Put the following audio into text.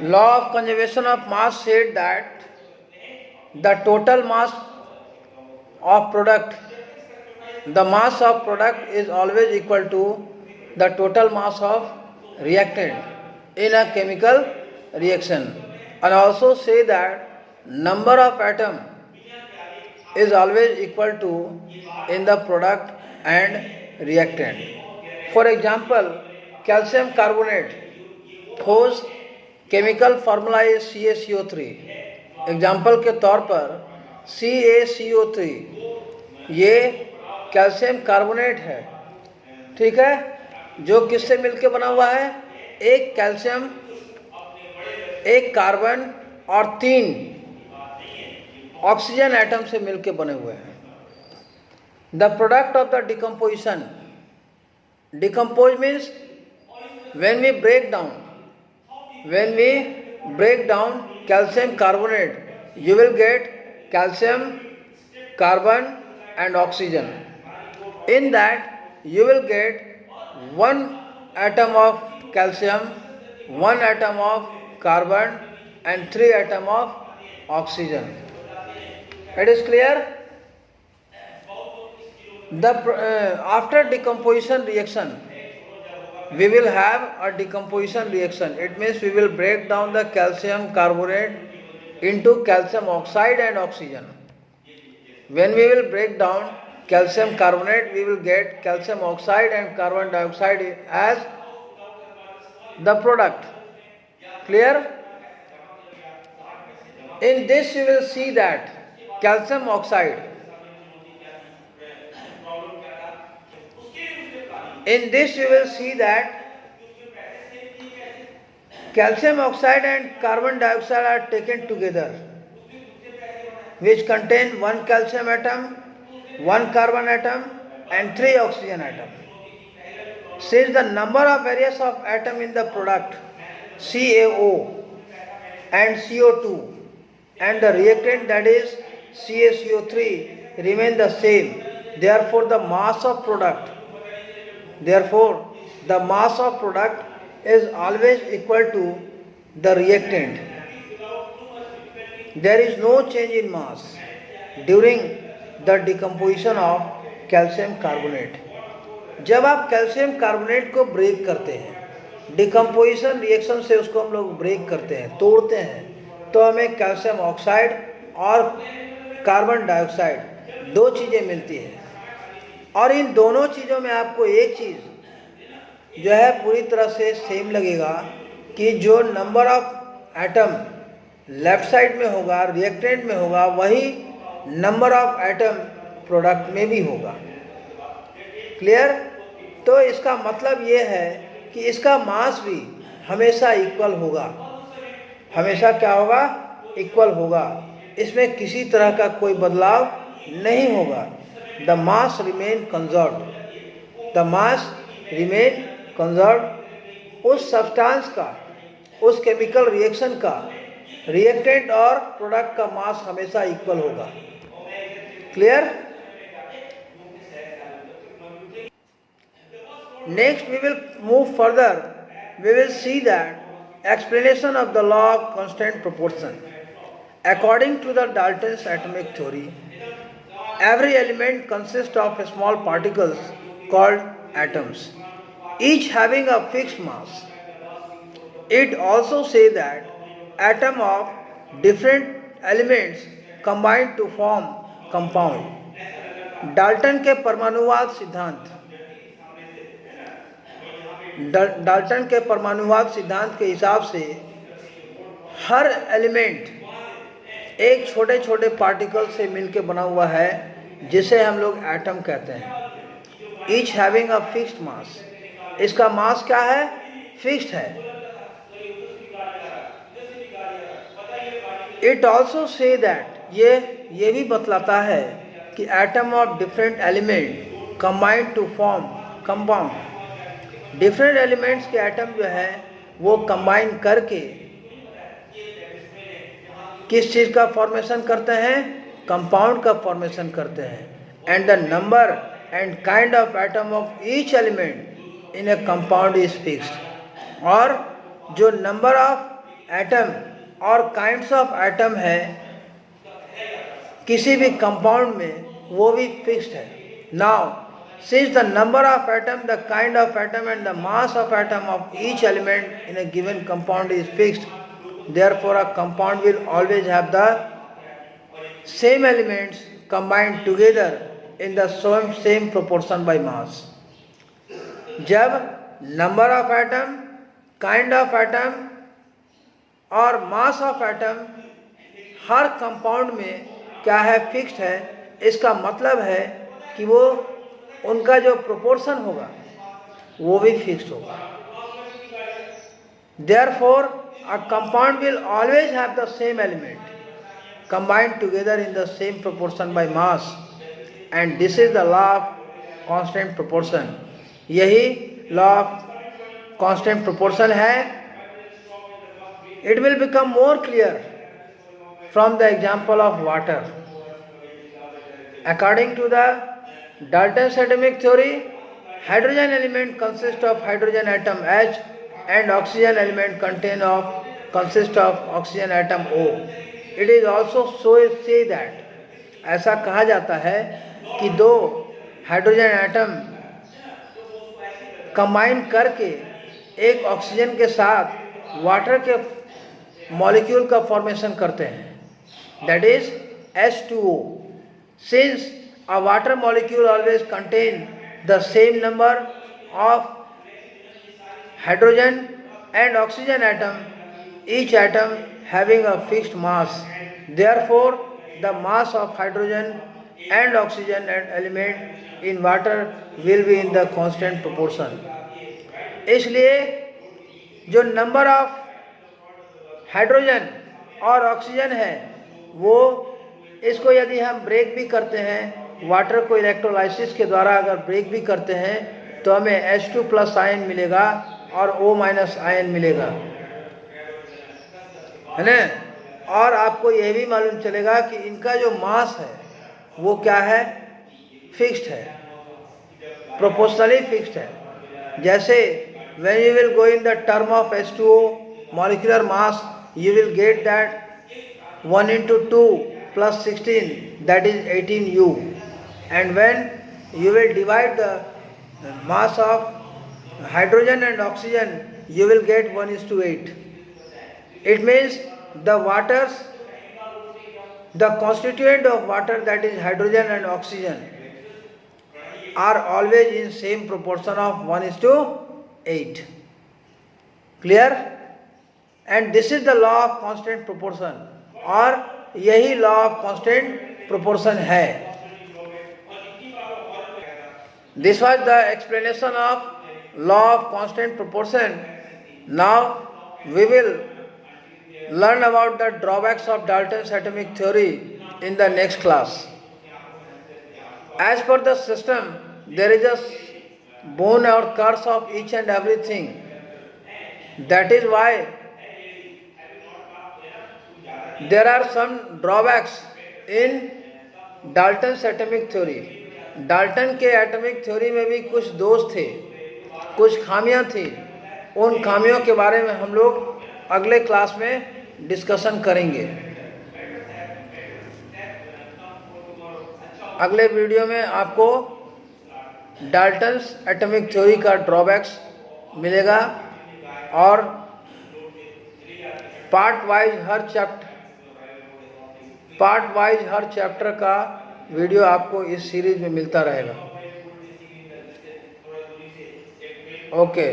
Law of conservation of mass said that the total mass of product, the mass of product is always equal to the total mass of reactant in a chemical reaction, and also say that number of atom is always equal to in the product and reactant. For example, calcium carbonate whose chemical formula is CaCO3। Example के तौर पर CaCO3 ये calcium carbonate है, ठीक है, जो किससे मिलके बना हुआ है? एक कैल्शियम, एक कार्बन और 3 ऑक्सीजन एटम से मिलके बने हुए हैं। The product of the decomposition, decompose means when we break down calcium carbonate, you will get calcium, carbon and oxygen. In that you will get 1 atom of calcium, 1 atom of carbon and 3 atom of oxygen. It is clear? After decomposition reaction, we will have a decomposition reaction. It means we will break down the calcium carbonate into calcium oxide and oxygen. When we will break down calcium carbonate, we will get calcium oxide and carbon dioxide as the product. Clear? In this you will see that calcium oxide, in this you will see that calcium oxide and carbon dioxide are taken together, which contain 1 calcium atom, 1 carbon atom and 3 oxygen atom. Since the number of areas of atom in the product CaO and CO2 and the reactant, that is CaCO3, remain the same, therefore the mass of product is always equal to the reactant. There is no change in mass during the decomposition of calcium carbonate. जब आप calcium carbonate को break करते हैं, decomposition reaction से उसको हम लोग break करते हैं, तोड़ते हैं, तो हमें कैल्शियम ऑक्साइड और कार्बन डाइऑक्साइड 2 चीज़ें मिलती हैं। और इन दोनों चीज़ों में आपको एक चीज़ जो है पूरी तरह से सेम लगेगा कि जो number of atom left side में होगा, रिएक्टेंट में होगा, वही नंबर ऑफ एटम प्रोडक्ट में भी होगा। क्लियर? तो इसका मतलब ये है कि इसका मास भी हमेशा इक्वल होगा, हमेशा क्या होगा? इक्वल होगा। इसमें किसी तरह का कोई बदलाव नहीं होगा। The mass remain conserved, the mass remain conserved. उस सब्सटेंस का, उस केमिकल रिएक्शन का रिएक्टेंट और प्रोडक्ट का मास हमेशा इक्वल होगा। Clear? Next we will move further, we will see that explanation of the law of constant proportion. According to the Dalton's atomic theory, every element consists of small particles called atoms, each having a fixed mass. It also says that atoms of different elements combine to form compound. Dalton के परमाणुवाद सिद्धांत, Dalton के परमाणुवाद सिद्धांत के हिसाब से हर element एक छोटे छोटे पार्टिकल से मिलके बना हुआ है, जिसे हम लोग एटम कहते हैं। Each having a fixed mass, इसका मास क्या है? फिक्स्ड है। इट ऑल्सो से दैट, ये भी बतलाता है कि atom of different element combine to form compound. Different elements के एटम जो है वो कंबाइन करके किस चीज़ का फॉर्मेशन करते हैं? कंपाउंड का फॉर्मेशन करते हैं। And the number and kind of atom of each element in A compound is fixed. और जो नंबर ऑफ एटम और काइंड्स ऑफ एटम है किसी भी कंपाउंड में, वो भी फिक्स्ड है. Now since the number of atom, the kind of atom and the mass of atom of each element in a given compound is fixed, therefore a compound will always have the same elements combined together in the same proportion by mass. जब number of atom, kind of atom और mass of atom her compound में क्या है, fixed है, इसका मतलब है कि वो उनका जो प्रोपोर्शन होगा वो भी फिक्स्ड होगा. Therefore, a compound will always have the same element combined together in the same proportion by mass, and this is the law of constant proportion. यही law of constant proportion है. It will become more clear from the example of water. According to the Dalton's atomic theory, hydrogen element consists of hydrogen atom H and oxygen element consists of oxygen atom O. It is also so say that, ऐसा कहा जाता है कि दो hydrogen atom combine करके एक oxygen के साथ वाटर के मॉलिक्यूल का फॉर्मेशन करते हैं, that is H2O. Since a water molecule always contains the same number of hydrogen and oxygen atom, each atom having a fixed mass, therefore the mass of hydrogen and oxygen element in water will be in the constant proportion. इसलिए जो number of hydrogen और oxygen है वो, इसको यदि हम break भी करते हैं, वाटर को इलेक्ट्रोलाइसिस के द्वारा अगर ब्रेक भी करते हैं तो हमें H2 प्लस आयन मिलेगा और O माइनस आयन मिलेगा, है ना. और आपको यह भी मालूम चलेगा कि इनका जो मास है वो क्या है, फिक्स्ड है, प्रोपोर्शनली फिक्स्ड है. जैसे when you will go in the term of H2O molecular mass, you will get that 1 into 2 plus 16, that is 18U. And when you will divide the mass of hydrogen and oxygen, you will get 1:8. It means the constituent of water, that is hydrogen and oxygen, are always in same proportion of 1:8. Clear? And this is the law of constant proportion, और यही law of constant proportion है. This was the explanation of law of constant proportion. Now we will learn about the drawbacks of Dalton's atomic theory in the next class. As per the system, there is a bone or curse of each and everything. That is why there are some drawbacks in Dalton's atomic theory. Dalton के atomic theory में भी कुछ दोष थे, कुछ खामियां थी. उन खामियों के बारे में हम लोग अगले क्लास में डिस्कशन करेंगे. अगले वीडियो में आपको डाल्टन्स एटॉमिक थ्योरी का ड्रॉबैक्स मिलेगा और पार्ट वाइज हर चैप्टर का वीडियो आपको इस सीरीज में मिलता रहेगा. ओके.